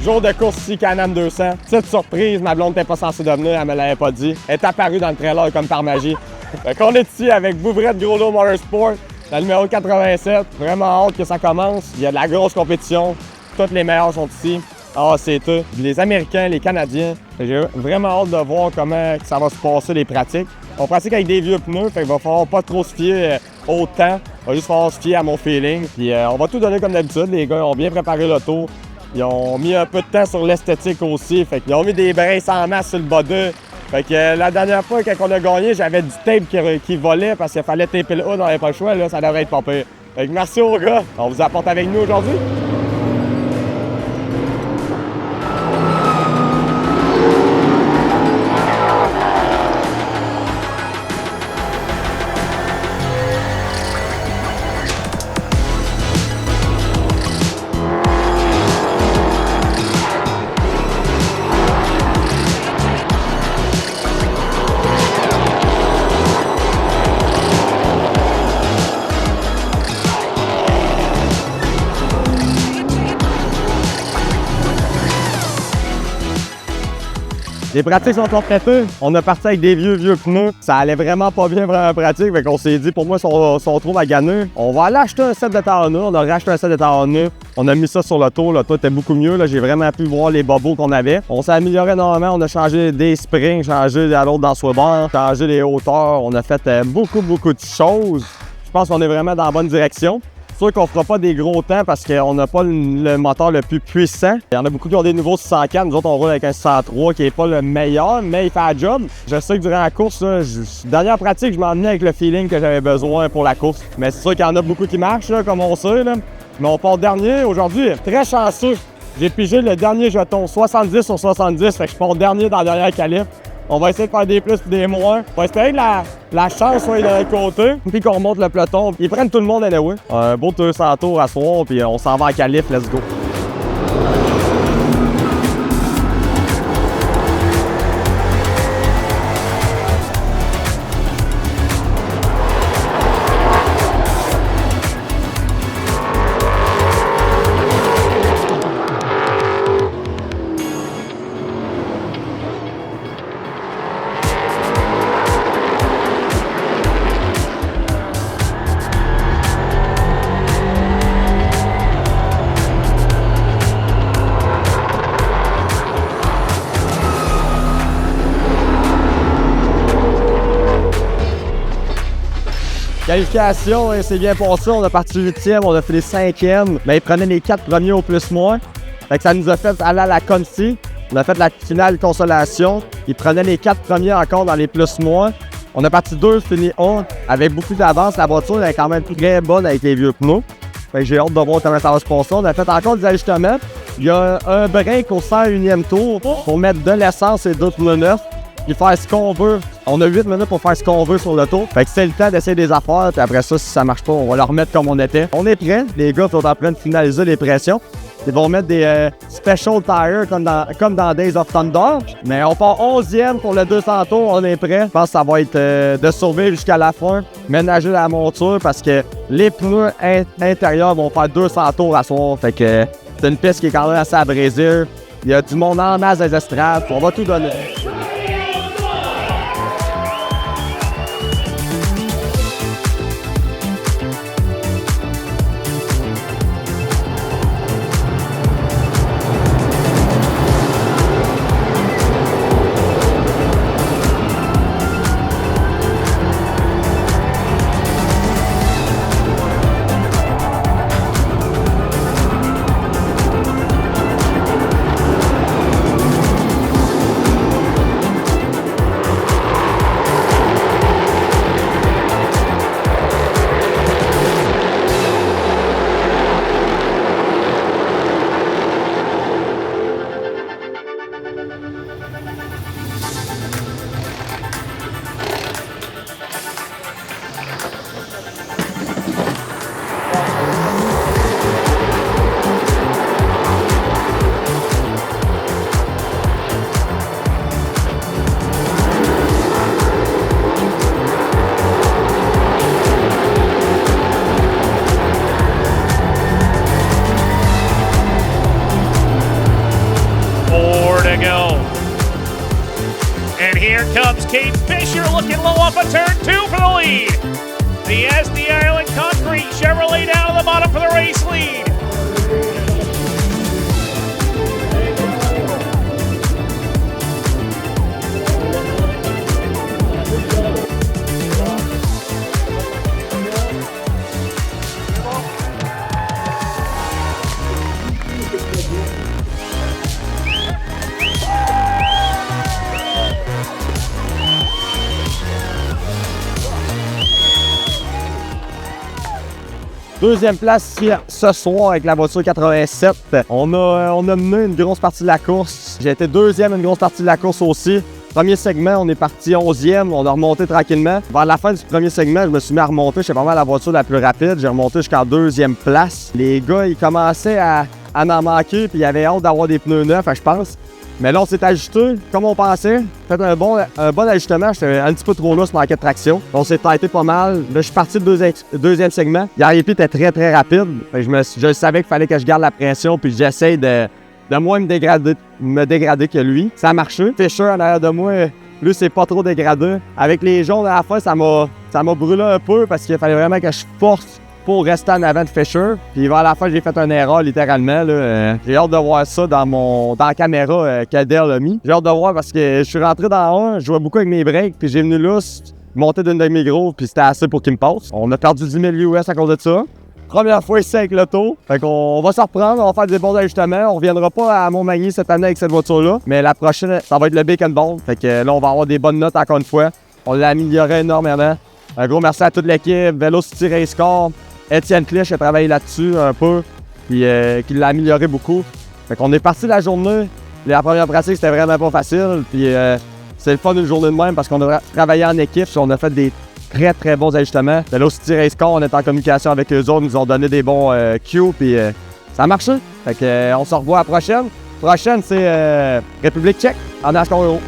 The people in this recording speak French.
Jour de course ici, Can-Am 200. Petite surprise, ma blonde n'était pas censée devenir, elle me l'avait pas dit. Elle est apparue dans le trailer comme par magie. Fait qu'on est ici avec Bouvrette Groslo Motorsport, la numéro 87. Vraiment hâte que ça commence. Il y a de la grosse compétition. Tous les meilleurs sont ici. Ah, c'est tout. Les Américains, les Canadiens. J'ai vraiment hâte de voir comment ça va se passer, les pratiques. On pratique avec des vieux pneus, fait qu'il va falloir pas trop se fier au temps. Il va juste falloir se fier à mon feeling. Puis on va tout donner comme d'habitude. Les gars ont bien préparé l'auto. Ils ont mis un peu de temps sur l'esthétique aussi. Fait qu'ils ont mis des brins sans masse sur le bas d'eux. Fait que la dernière fois, quand on a gagné, j'avais du tape qui volait parce qu'il fallait taper le haut, on n'avait pas le choix. Là, ça devrait être pas pire. Fait que merci aux gars. On vous apporte avec nous aujourd'hui. Les pratiques sont complétées. On a parti avec des vieux pneus. Ça allait vraiment pas bien vraiment pratique. Fait qu'on s'est dit, pour moi, si on trouve à gagner, on va aller acheter un set de talonneux. On a racheté un set de talonneux. On a mis ça sur l'auto. L'auto était beaucoup mieux. Là, j'ai vraiment pu voir les bobos qu'on avait. On s'est amélioré énormément. On a changé des springs, changé la lourde dans swimmer, changé les hauteurs. On a fait beaucoup de choses. Je pense qu'on est vraiment dans la bonne direction. C'est sûr qu'on ne fera pas des gros temps parce qu'on n'a pas le moteur le plus puissant. Il y en a beaucoup qui ont des nouveaux 604. Nous autres, on roule avec un 603 qui n'est pas le meilleur, mais il fait la job. Je sais que durant la course, là, dernière pratique, je m'en venais avec le feeling que j'avais besoin pour la course. Mais c'est sûr qu'il y en a beaucoup qui marchent, là, comme on sait. Là. Mais on part dernier aujourd'hui. Très chanceux. J'ai pigé le dernier jeton, 70 sur 70. Fait que je pars dernier dans la dernière calife. On va essayer de faire des plus et des moins. On va espérer que la chance soit de l'autre côté, puis qu'on remonte le peloton. Ils prennent tout le monde anyway. Un beau 200 tours à soir, puis on s'en va en qualif, let's go. Qualification, c'est bien passé. On a parti 8e, on a fait les 5e. Mais ils prenaient les 4 premiers au plus-moins. Fait que ça nous a fait aller à la Conti. On a fait la finale consolation. Ils prenaient les 4 premiers encore dans les plus-moins. On a parti 2, fini 1. Avec beaucoup d'avance, la voiture est quand même très bonne avec les vieux pneus. Fait que j'ai hâte de voir comment ça va se passer. On a fait encore des ajustements. Il y a un break au 101e tour pour mettre de l'essence et d'autres pneus neufs. Puis faire ce qu'on veut. On a 8 minutes pour faire ce qu'on veut sur le tour. Fait que c'est le temps d'essayer des affaires. Puis après ça, si ça marche pas, on va le remettre comme on était. On est prêts. Les gars sont en train de finaliser les pressions. Ils vont mettre des special tires comme dans Days of Thunder. Mais on part 11e pour le 200 tours. On est prêts. Je pense que ça va être de sauver jusqu'à la fin. Ménager la monture parce que les pneus intérieurs vont faire 200 tours à soir. Fait que c'est une piste qui est quand même assez à Brésil. Il y a du monde en masse des estrades. On va tout donner. And here comes Kate Fisher looking low up a turn 2 for the lead. The SD Island Concrete Chevrolet down to the bottom for the race lead. Deuxième place ici ce soir avec la voiture 87. On a mené une grosse partie de la course. J'ai été deuxième une grosse partie de la course aussi. Premier segment, on est parti 11e, on a remonté tranquillement. Vers la fin du premier segment, je me suis mis à remonter. J'étais vraiment la voiture la plus rapide. J'ai remonté jusqu'en deuxième place. Les gars, ils commençaient à en manquer, puis ils avaient hâte d'avoir des pneus neufs, je pense. Mais là, on s'est ajusté comme on pensait. Fait un bon ajustement. J'étais un petit peu trop lourd sur ma quête de traction. On s'est tâté pas mal. Là, je suis parti du deuxième segment. Yaripi était très, très rapide. Fait que je savais qu'il fallait que je garde la pression puis j'essaye de moins me dégrader que lui. Ça a marché. Fisher en arrière de moi, lui, c'est pas trop dégradé. Avec les jaunes à la fin, ça m'a brûlé un peu parce qu'il fallait vraiment que je force pour rester en avant de Fisher. Puis vers la fin, j'ai fait une erreur littéralement. J'ai hâte de voir ça dans la caméra qu'Adèle a mis. J'ai hâte de voir parce que je suis rentré dans un, je jouais beaucoup avec mes breaks, puis j'ai venu là, monter d'une demi-groove, puis c'était assez pour qu'il me passe. On a perdu 10 000 US à cause de ça. Première fois ici avec l'auto. Fait qu'on va se reprendre, on va faire des bons ajustements. On reviendra pas à Montmagny cette année avec cette voiture-là. Mais la prochaine, ça va être le Bacon Ball. Fait que là, on va avoir des bonnes notes encore une fois. On l'a amélioré énormément. Un gros merci à toute l'équipe. Velocity Race Car. Étienne Clich a travaillé là-dessus un peu, puis qui l'a amélioré beaucoup. Fait qu'on est parti la journée. La première pratique, c'était vraiment pas facile. Puis c'est le fun d'une journée de même parce qu'on a travaillé en équipe. On a fait des très, très bons ajustements. Velocity Race Car, on est en communication avec eux autres. Ils nous ont donné des bons cues, puis ça a marché. Fait qu'on se revoit à la prochaine. Prochaine, c'est République tchèque en NASCAR Euro.